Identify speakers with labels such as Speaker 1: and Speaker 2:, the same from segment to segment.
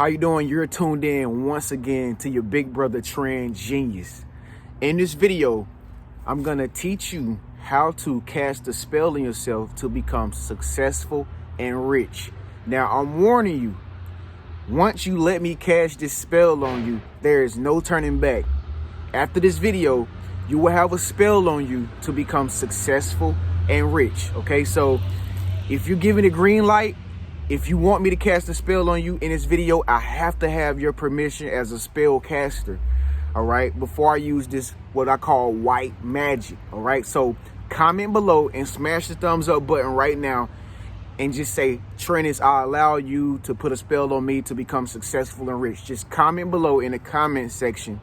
Speaker 1: How you doing? You're tuned in once again to your big brother Tren Genius. In this video, I'm gonna teach you how to cast a spell on yourself to become successful and rich. Now, I'm warning you, once you let me cast this spell on you, there is no turning back. After this video, you will have a spell on you to become successful and rich. Okay, so if you're giving it green light, if you want me to cast a spell on you in this video, I have to have your permission as a spell caster. All right, before I use this, what I call white magic. All right, so comment below and smash the thumbs up button right now and just say, Tren, I allow you to put a spell on me to become successful and rich. Just comment below in the comment section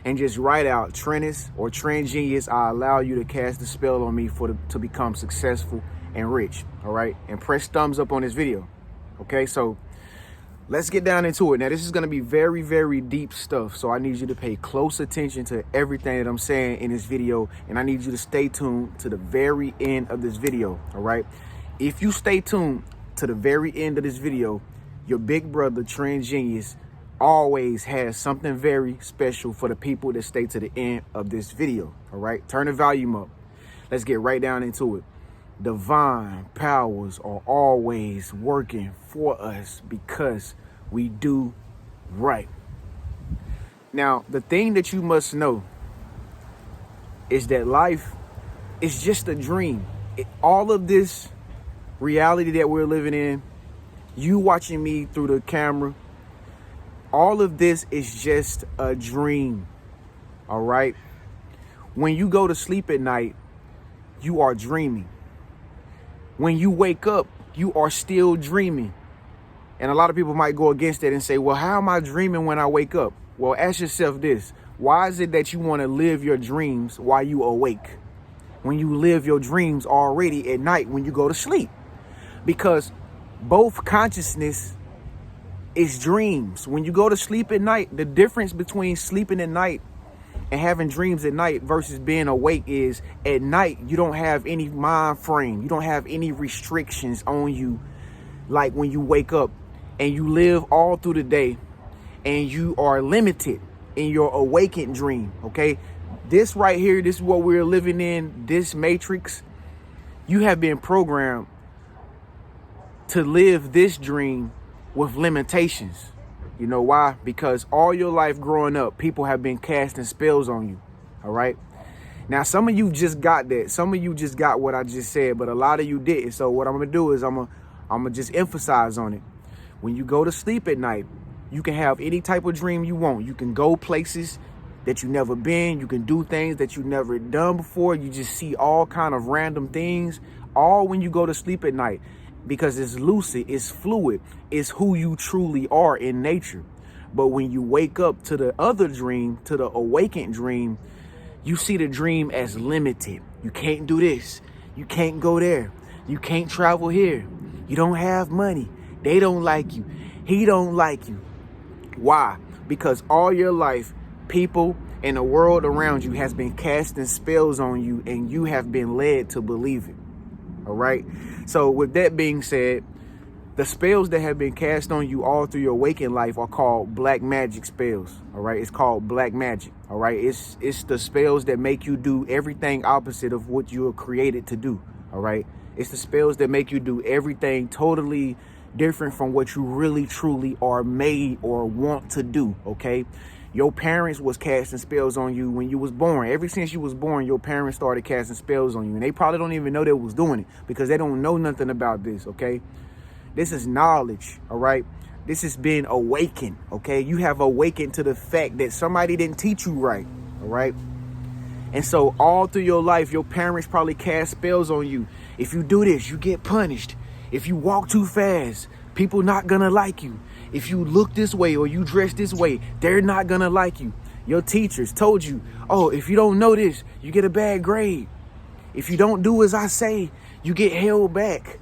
Speaker 1: and just write out Tren or Tren Genius, I allow you to cast the spell on me to become successful and rich. All right, and press thumbs up on this video. Okay, so let's get down into it. Now, this is going to be very, very deep stuff, so I need you to pay close attention to everything that I'm saying in this video, and I need you to stay tuned to the very end of this video. All right, if you stay tuned to the very end of this video, your big brother Tren Genius always has something very special for the people that stay to the end of this video. All right, turn the volume up. Let's get right down into it. Divine powers are always working for us because we do right. Now, the thing that you must know is that life is just a dream. All of this reality that we're living in, you watching me through the camera, all of this is just a dream. All right. When you go to sleep at night, you are dreaming. When you wake up, you are still dreaming. And a lot of people might go against that and say, well, how am I dreaming when I wake up? Well, ask yourself this. Why is it that you want to live your dreams while you awake? When you live your dreams already at night when you go to sleep? Because both consciousness is dreams. When you go to sleep at night, the difference between sleeping at night and having dreams at night versus being awake is at night, you don't have any mind frame. You don't have any restrictions on you like when you wake up and you live all through the day and you are limited in your awakened dream. Okay, this right here, this is what we're living in, this matrix. You have been programmed to live this dream with limitations. You know why? Because all your life growing up, people have been casting spells on you. All right. Now, some of you just got that. Some of you just got what I just said, but a lot of you didn't. So what I'm going to do is I'm going to just emphasize on it. When you go to sleep at night, you can have any type of dream you want. You can go places that you never been. You can do things that you never done before. You just see all kind of random things, all when you go to sleep at night. Because it's lucid, it's fluid, it's who you truly are in nature. But when you wake up to the other dream, to the awakened dream, you see the dream as limited. You can't do this. You can't go there. You can't travel here. You don't have money. They don't like you. He don't like you. Why? Because all your life, people and the world around you has been casting spells on you, and you have been led to believe it. All right. So with that being said, the spells that have been cast on you all through your waking life are called black magic spells. All right. It's called black magic. All right. It's the spells that make you do everything opposite of what you were created to do. All right. It's the spells that make you do everything totally different from what you really, truly are made or want to do. OK. Your parents was casting spells on you when you was born. Ever since you was born, your parents started casting spells on you. And they probably don't even know they was doing it because they don't know nothing about this, okay? This is knowledge, all right? This has been awakened, okay? You have awakened to the fact that somebody didn't teach you right, all right? And so all through your life, your parents probably cast spells on you. If you do this, you get punished. If you walk too fast, people not gonna like you. If you look this way or you dress this way, they're not gonna like you. Your teachers told you, oh, if you don't know this, you get a bad grade. If you don't do as I say, you get held back.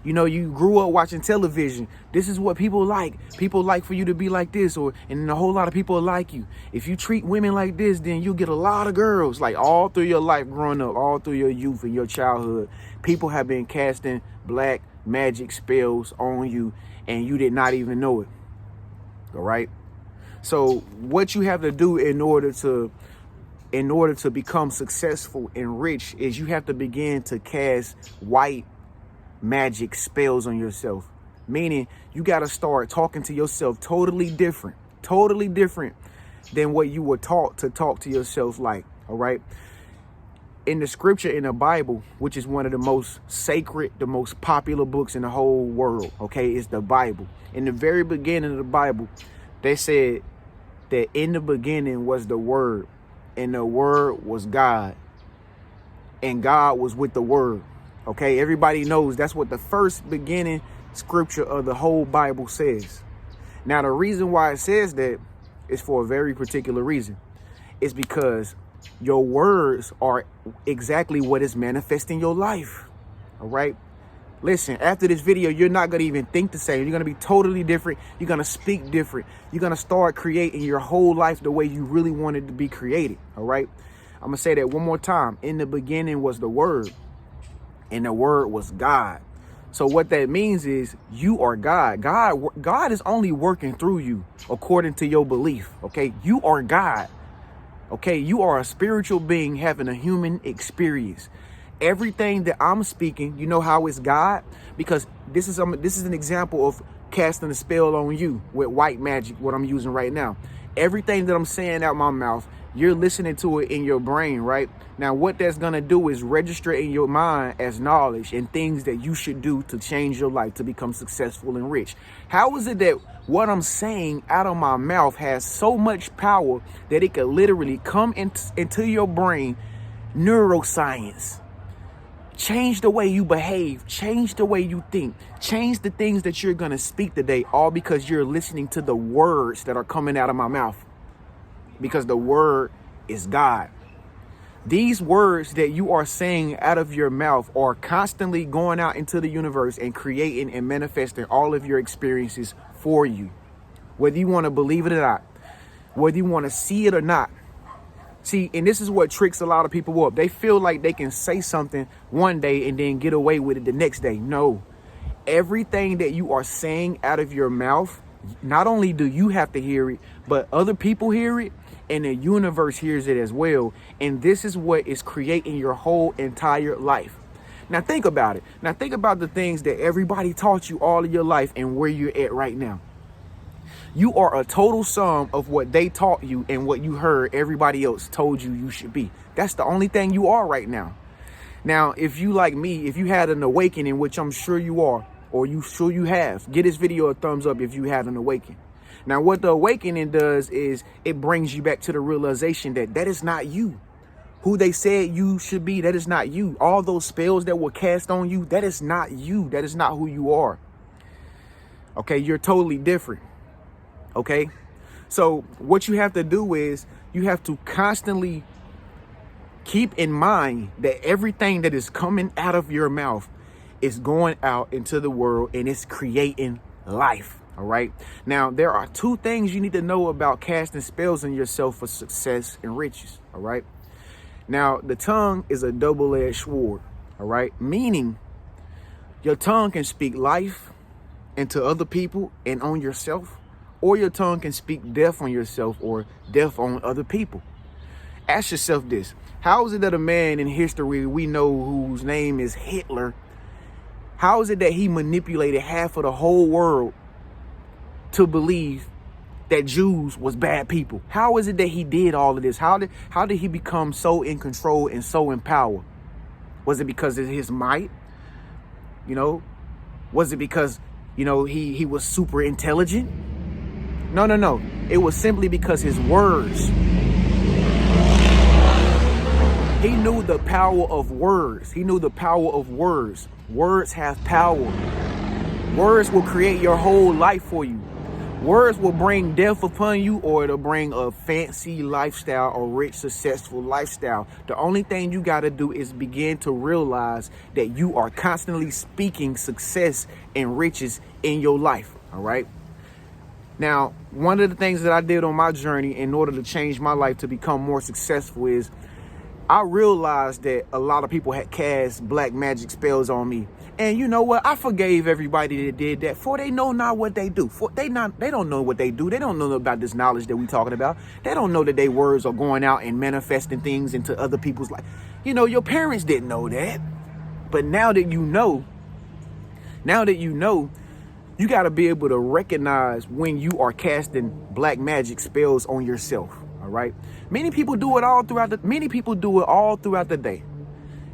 Speaker 1: You know, you grew up watching television. This is what people like. People like for you to be like this, and a whole lot of people like you. If you treat women like this, then you'll get a lot of girls. Like all through your life growing up, all through your youth and your childhood, people have been casting black magic spells on you, and you did not even know it. All right. So what you have to do in order to become successful and rich is you have to begin to cast white magic spells on yourself. Meaning you got to start talking to yourself totally different than what you were taught to talk to yourself like. All right. In the scripture in the Bible, which is one of the most sacred, the most popular books in the whole world, okay, is the Bible. In the very beginning of the Bible, they said that in the beginning was the Word, and the Word was God, and God was with the Word. Okay, everybody knows that's what the first beginning scripture of the whole Bible says. Now, the reason why it says that is for a very particular reason. It's because your words are exactly what is manifesting your life. All right. Listen, after this video, you're not going to even think the same. You're going to be totally different. You're going to speak different. You're going to start creating your whole life the way you really wanted to be created. All right. I'm going to say that one more time. In the beginning was the Word, and the Word was God. So what that means is you are God. God is only working through you according to your belief. OK, you are God. OK, you are a spiritual being having a human experience. Everything that I'm speaking, you know how it's God? Because this is an example of casting a spell on you with white magic, what I'm using right now. Everything that I'm saying out my mouth, you're listening to it in your brain, right? Now, what that's going to do is register in your mind as knowledge and things that you should do to change your life, to become successful and rich. How is it that what I'm saying out of my mouth has so much power that it could literally come into your brain, neuroscience, change the way you behave, change the way you think, change the things that you're going to speak today, all because you're listening to the words that are coming out of my mouth? Because the Word is God. These words that you are saying out of your mouth are constantly going out into the universe and creating and manifesting all of your experiences for you. Whether you want to believe it or not, whether you want to see it or not. See, and this is what tricks a lot of people up. They feel like they can say something one day and then get away with it the next day. No, everything that you are saying out of your mouth, not only do you have to hear it, but other people hear it and the universe hears it as well. And this is what is creating your whole entire life. Now think about it. Now think about the things that everybody taught you all of your life and where you're at right now. You are a total sum of what they taught you and what you heard everybody else told you you should be. That's the only thing you are right now. Now, if you like me, if you had an awakening, which I'm sure you are, or you sure you have, give this video a thumbs up if you had an awakening. Now, what the awakening does is it brings you back to the realization that that is not you. Who they said you should be, that is not you. All those spells that were cast on you, that is not you. That is not who you are. Okay, you're totally different. Okay, so what you have to do is you have to constantly keep in mind that everything that is coming out of your mouth is going out into the world and it's creating life. All right. Now, there are two things you need to know about casting spells on yourself for success and riches. All right. Now, the tongue is a double-edged sword. All right. Meaning your tongue can speak life into other people and on yourself, or your tongue can speak death on yourself or death on other people. Ask yourself this. How is it that a man in history we know whose name is Hitler, how is it that he manipulated half of the whole world to believe that Jews was bad people? How is it that he did all of this? How did he become so in control and so in power? Was it because of his might? You know, was it because, you know, he was super intelligent? No. It was simply because his words. He knew the power of words. He knew the power of words. Words have power. Words will create your whole life for you. Words will bring death upon you, or it'll bring a fancy lifestyle or rich, successful lifestyle. The only thing you got to do is begin to realize that you are constantly speaking success and riches in your life. All right. Now, one of the things that I did on my journey in order to change my life to become more successful is I realized that a lot of people had cast black magic spells on me. And you know what? I forgave everybody that did that, for they know not what they do. For they don't know what they do. They don't know about this knowledge that we talking about. They don't know that their words are going out and manifesting things into other people's life. You know, your parents didn't know that. But now that you know, you got to be able to recognize when you are casting black magic spells on yourself. All right. Many people do it all throughout the day.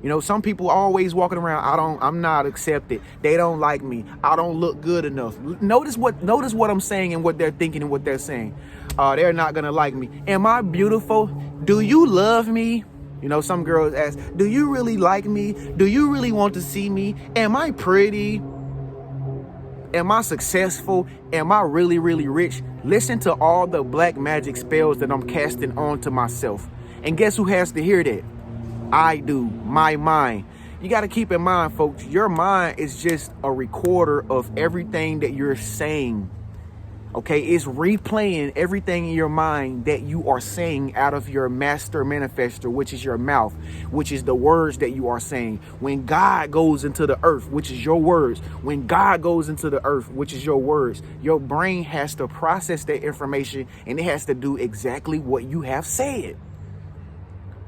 Speaker 1: You know, some people always walking around, I'm not accepted. They don't like me. I don't look good enough. Notice what I'm saying and what they're thinking and what they're saying. They're not going to like me. Am I beautiful? Do you love me? You know, some girls ask, do you really like me? Do you really want to see me? Am I pretty? Am I successful? Am I really, really rich? Listen to all the black magic spells that I'm casting onto myself. And guess who has to hear that? I do. My mind. You got to keep in mind, folks, your mind is just a recorder of everything that you're saying. Okay, it's replaying everything in your mind that you are saying out of your master manifester, which is your mouth, which is the words that you are saying. When God goes into the earth, which is your words, when God goes into the earth, which is your words, your brain has to process that information and it has to do exactly what you have said.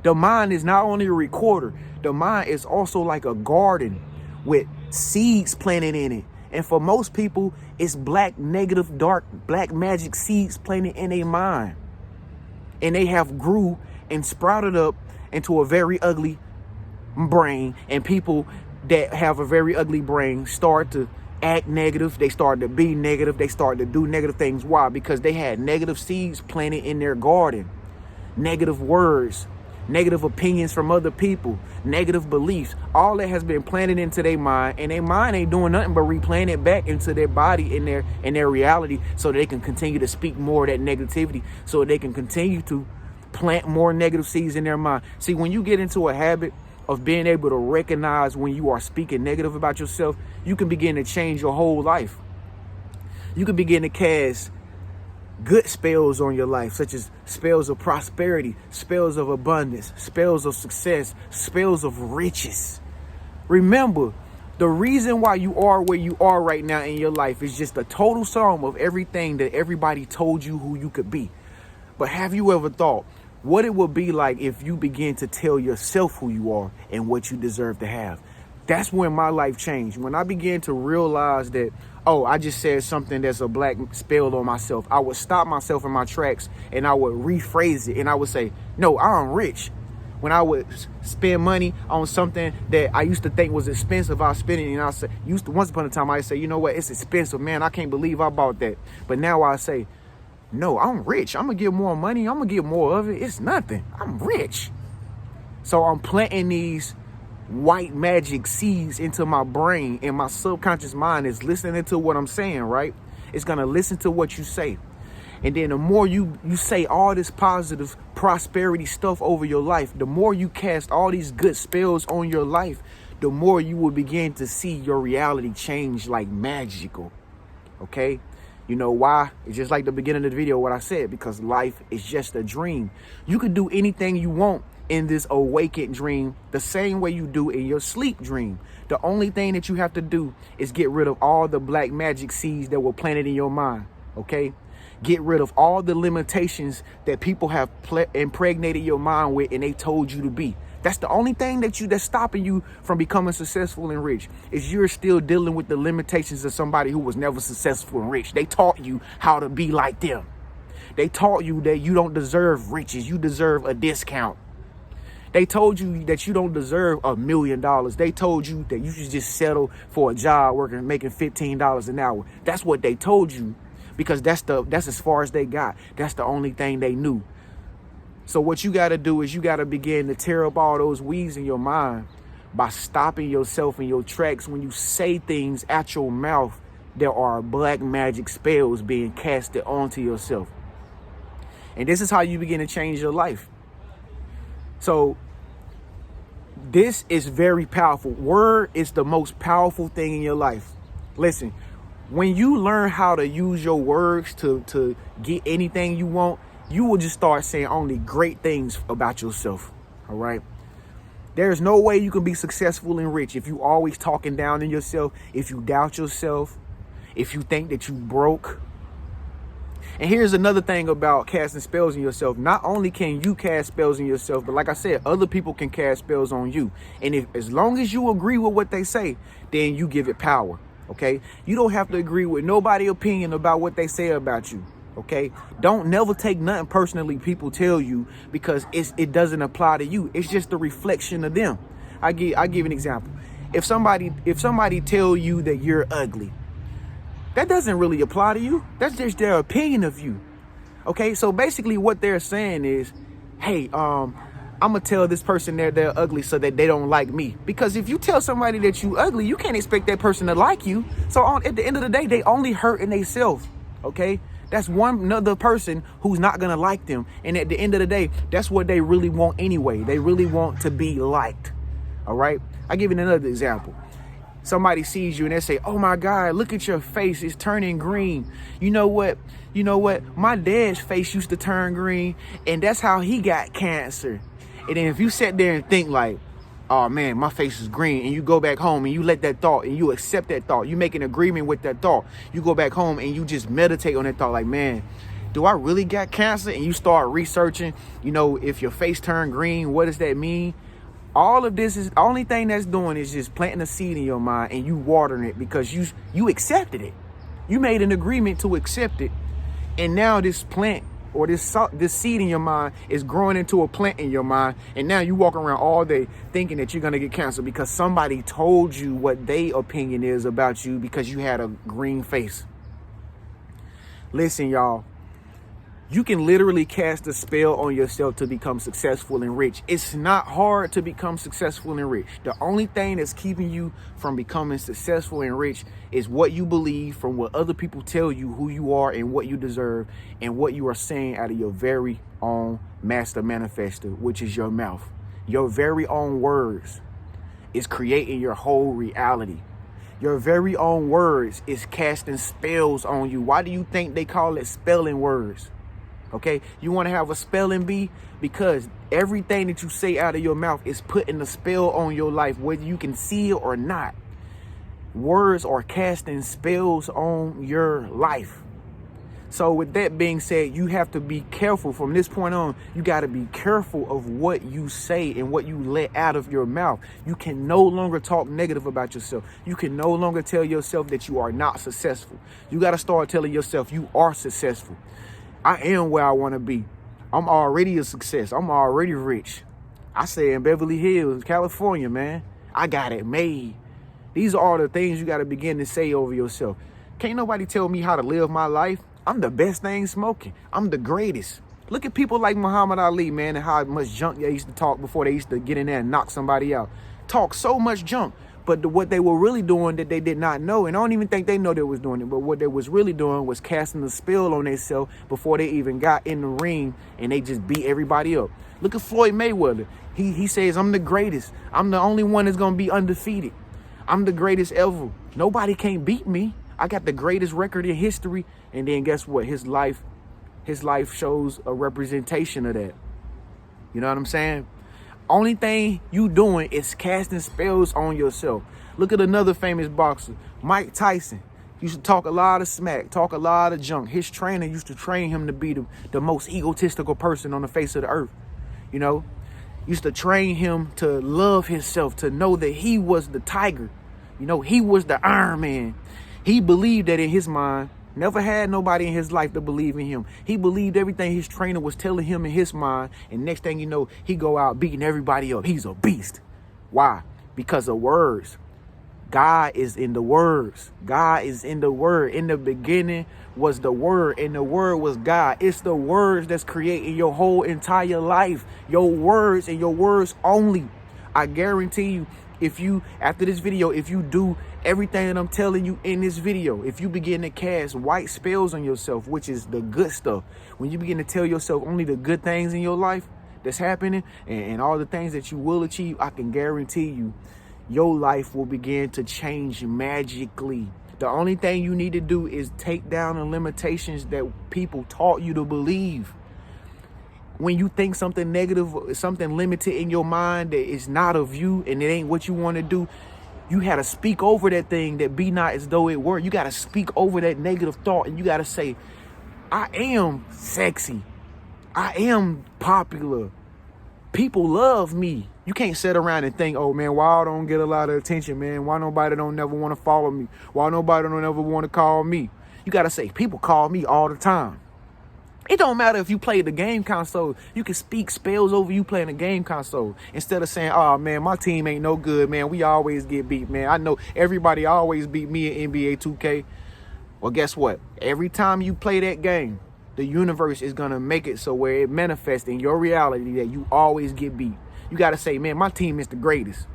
Speaker 1: The mind is not only a recorder, the mind is also like a garden with seeds planted in it. And for most people, it's black, negative, dark, black magic seeds planted in their mind. And they have grew and sprouted up into a very ugly brain. And people that have a very ugly brain start to act negative. They start to be negative. They start to do negative things. Why? Because they had negative seeds planted in their garden. Negative words. Negative opinions from other people, negative beliefs, all that has been planted into their mind, and their mind ain't doing nothing but replaying it back into their body, in their reality, so they can continue to speak more of that negativity, so they can continue to plant more negative seeds in their mind. See, when you get into a habit of being able to recognize when you are speaking negative about yourself, you can begin to change your whole life. You can begin to cast good spells on your life, such as spells of prosperity, spells of abundance, spells of success, spells of riches. Remember, the reason why you are where you are right now in your life is just a total sum of everything that everybody told you who you could be. But have you ever thought what it would be like if you begin to tell yourself who you are and what you deserve to have? That's when my life changed. When I began to realize that, oh, I just said something that's a black spell on myself, I would stop myself in my tracks and I would rephrase it. And I would say, no, I'm rich. When I would spend money on something that I used to think was expensive, I was spending, and I said, once upon a time, I say, you know what, it's expensive, man. I can't believe I bought that. But now I say, no, I'm rich. I'm going to get more money. I'm going to get more of it. It's nothing. I'm rich. So I'm planting these white magic seeds into my brain, and my subconscious mind is listening to what I'm saying, right? It's going to listen to what you say. And then the more you say all this positive prosperity stuff over your life, the more you cast all these good spells on your life, the more you will begin to see your reality change like magical. Okay? You know why? It's just like the beginning of the video, what I said, because life is just a dream. You can do anything you want in this awakened dream the same way you do in your sleep dream. The only thing that you have to do is get rid of all the black magic seeds that were planted in your mind. Okay? Get rid of all the limitations that people have impregnated your mind with and they told you to be. That's the only thing that's stopping you from becoming successful and rich, is you're still dealing with the limitations of somebody who was never successful and rich. They taught you how to be like them. They taught you that you don't deserve riches. You deserve a discount. They told you that you don't deserve $1 million. They told you that you should just settle for a job making $15 an hour. That's what they told you, because that's as far as they got. That's the only thing they knew. So what you got to do is you got to begin to tear up all those weeds in your mind by stopping yourself in your tracks when you say things out your mouth. There are black magic spells being casted onto yourself. And this is how you begin to change your life. So this is very powerful. Word is the most powerful thing in your life. Listen, when you learn how to use your words to get anything you want, you will just start saying only great things about yourself. All right. There's no way you can be successful and rich if you always talking down on yourself, if you doubt yourself, if you think that you broke. And here's another thing about casting spells on yourself. Not only can you cast spells on yourself, but like I said, other people can cast spells on you. And if as long as you agree with what they say, then you give it power. Okay? You don't have to agree with nobody's opinion about what they say about you. Okay? Don't never take nothing personally people tell you, because it doesn't apply to you. It's just a reflection of them. I give an example. If somebody tell you that you're ugly, that doesn't really apply to you. That's just their opinion of you. Okay? So basically what they're saying is, hey, I'm gonna tell this person they're ugly so that they don't like me. Because if you tell somebody that you ugly, you can't expect that person to like you. So at the end of the day, they only hurting themselves. Okay? That's one another person who's not gonna like them. And at the end of the day, that's what they really want anyway. They really want to be liked. All right? I give you another example. Somebody sees you and they say, oh my God, look at your face. It's turning green. You know what? My dad's face used to turn green, and that's how he got cancer. And then if you sit there and think like, oh man, my face is green, and you go back home and you let that thought and you accept that thought, you make an agreement with that thought, you go back home and you just meditate on that thought like, man, do I really got cancer? And you start researching, if your face turned green, what does that mean? All of this is the only thing that's doing is just planting a seed in your mind, and you watering it because you accepted it. You made an agreement to accept it. And now this plant or this seed in your mind is growing into a plant in your mind. And now you walk around all day thinking that you're going to get cancer because somebody told you what their opinion is about you because you had a green face. Listen, y'all. You can literally cast a spell on yourself to become successful and rich. It's not hard to become successful and rich. The only thing that's keeping you from becoming successful and rich is what you believe from what other people tell you who you are and what you deserve and what you are saying out of your very own master manifesto, which is your mouth. Your very own words is creating your whole reality. Your very own words is casting spells on you. Why do you think they call it spelling words? Okay, you want to have a spelling bee because everything that you say out of your mouth is putting a spell on your life, whether you can see it or not. Words are casting spells on your life. So with that being said, you have to be careful from this point on. You got to be careful of what you say and what you let out of your mouth. You can no longer talk negative about yourself. You can no longer tell yourself that you are not successful. You got to start telling yourself you are successful. I am where I want to be. I'm already a success. I'm already rich. I say in Beverly Hills, California, man, I got it made. These are all the things you got to begin to say over yourself. Can't nobody tell me how to live my life. I'm the best thing smoking. I'm the greatest. Look at people like Muhammad Ali, man, and how much junk they used to talk before they used to get in there and knock somebody out. Talk so much junk. But what they were really doing that they did not know, and I don't even think they know they was doing it, but what they was really doing was casting a spell on themselves before they even got in the ring, and they just beat everybody up. Look at Floyd Mayweather. He says, I'm the greatest. I'm the only one that's going to be undefeated. I'm the greatest ever. Nobody can't beat me. I got the greatest record in history. And then guess what? His life shows a representation of that. You know what I'm saying? Only thing you doing is casting spells on yourself. Look at another famous boxer, Mike Tyson. Used to talk a lot of smack, talk a lot of junk. His trainer used to train him to be the most egotistical person on the face of the earth. Used to train him to love himself, to know that he was the tiger. He was the Iron Man. He believed that in his mind. Never had nobody in his life to believe in him. He believed everything his trainer was telling him in his mind. And next thing you know, he go out beating everybody up. He's a beast. Why? Because of words. God is in the words. God is in the word. In the beginning was the word, and the word was God. It's the words that's creating your whole entire life. Your words and your words only. I guarantee you, after this video, if you do everything that I'm telling you in this video, if you begin to cast white spells on yourself, which is the good stuff, when you begin to tell yourself only the good things in your life that's happening and all the things that you will achieve, I can guarantee you, your life will begin to change magically. The only thing you need to do is take down the limitations that people taught you to believe. when you think something negative, something limited in your mind that is not of you and it ain't what you want to do, you had to speak over that thing that be not as though it were. You got to speak over that negative thought, and you got to say, I am sexy. I am popular. People love me. You can't sit around and think, oh man, why I don't get a lot of attention, man? Why nobody don't never want to follow me? Why nobody don't ever want to call me? You got to say, people call me all the time. It don't matter if you play the game console. You can speak spells over you playing the game console. Instead of saying, oh man, my team ain't no good, man. We always get beat, man. I know everybody always beat me in NBA 2K. Well, guess what? Every time you play that game, the universe is going to make it so where it manifests in your reality that you always get beat. You got to say, man, my team is the greatest.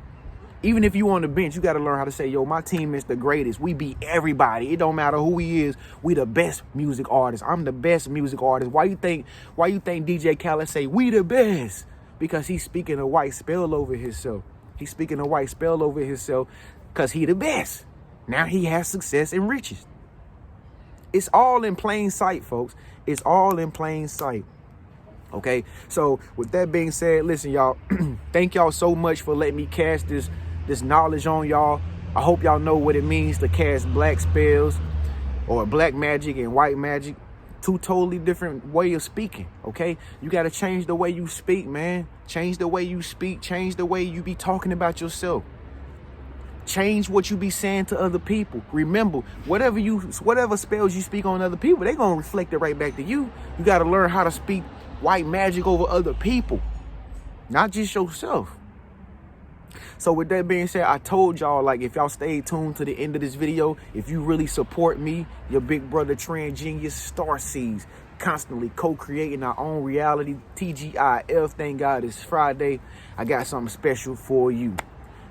Speaker 1: Even if you on the bench, you got to learn how to say, yo, my team is the greatest. We beat everybody. It don't matter who he is. We the best music artist. I'm the best music artist. Why you think DJ Khaled say we the best? Because he's speaking a white spell over himself. He's speaking a white spell over himself because he the best. Now he has success and riches. It's all in plain sight, folks. It's all in plain sight. Okay, so with that being said, listen, y'all, thank y'all so much for letting me cast this knowledge on y'all. I hope y'all know what it means to cast black spells or black magic and white magic. Two totally different way of speaking, okay? You got to change the way you speak, man. Change the way you speak. Change the way you be talking about yourself. Change what you be saying to other people. Remember, whatever spells you speak on other people, they're going to reflect it right back to you. You got to learn how to speak white magic over other people, not just yourself. So with that being said, I told y'all, like, if y'all stay tuned to the end of this video, if you really support me, your big brother Tren Genius, Star Seeds, constantly co-creating our own reality, TGIF, thank God it's Friday, I got something special for you.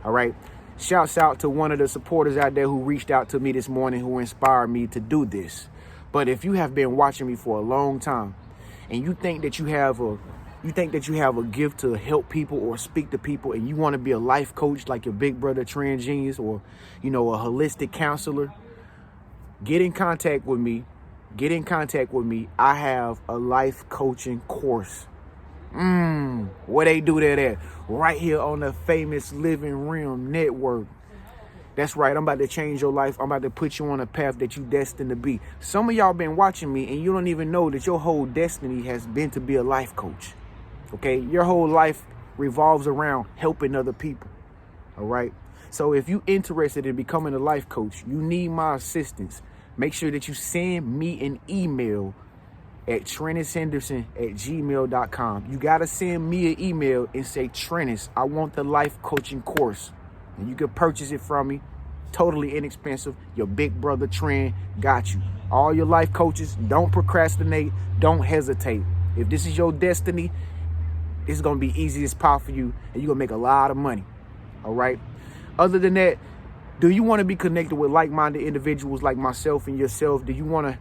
Speaker 1: All right. Shouts out to one of the supporters out there who reached out to me this morning, who inspired me to do this. But if you have been watching me for a long time and you think that you have a gift to help people or speak to people, and you want to be a life coach like your big brother Tren Genius, or a holistic counselor, get in contact with me. I have a life coaching course. Where they do that at? Right here on the famous Living Realm Network. That's right. I'm about to change your life. I'm about to put you on a path that you destined to be. Some of y'all been watching me and you don't even know that your whole destiny has been to be a life coach. Okay? Your whole life revolves around helping other people. All right? So if you're interested in becoming a life coach, you need my assistance. Make sure that you send me an email at TrennisHenderson@gmail.com. You got to send me an email and say, Trennis, I want the life coaching course. And you can purchase it from me. Totally inexpensive. Your big brother Tren got you. All your life coaches, don't procrastinate. Don't hesitate. If this is your destiny, it's going to be easy as pie for you. And you're going to make a lot of money. All right. Other than that, do you want to be connected with like-minded individuals like myself and yourself? Do you want to,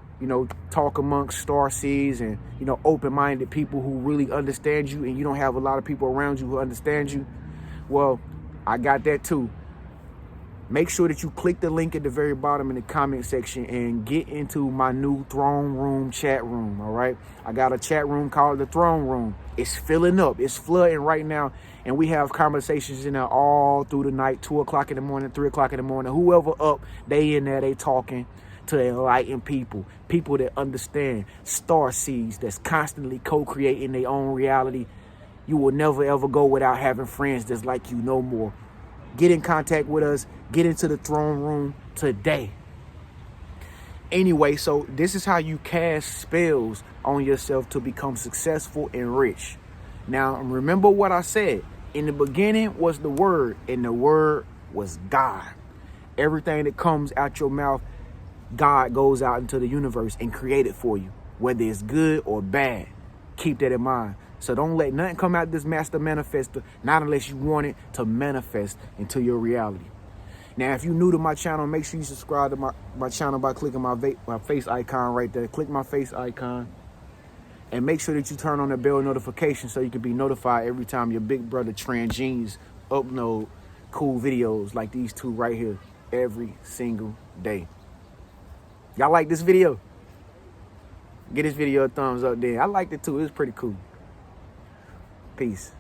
Speaker 1: talk amongst star seeds and, open-minded people who really understand you, and you don't have a lot of people around you who understand you? Well, I got that too. Make sure that you click the link at the very bottom in the comment section and get into my new throne room chat room. All right. I got a chat room called the throne room. It's filling up. It's flooding right now. And we have conversations in there all through the night, 2 o'clock in the morning, 3 o'clock in the morning. Whoever up, they in there, they talking to enlightened people that understand, star seeds that's constantly co-creating their own reality. You will never, ever go without having friends that's like you no more. Get in contact with us. Get into the throne room today. Anyway, so this is how you cast spells on yourself to become successful and rich. Now, remember what I said. In the beginning was the Word, and the Word was God. Everything that comes out your mouth, God goes out into the universe and create it for you, whether it's good or bad. Keep that in mind. So don't let nothing come out this master manifester, not unless you want it to manifest into your reality. Now, if you're new to my channel, make sure you subscribe to my channel by clicking my face icon right there. Click my face icon. And make sure that you turn on the bell notification so you can be notified every time your big brother Tren Genius upload cool videos like these two right here every single day. Y'all like this video? Get this video a thumbs up then. I liked it too. It was pretty cool. Peace.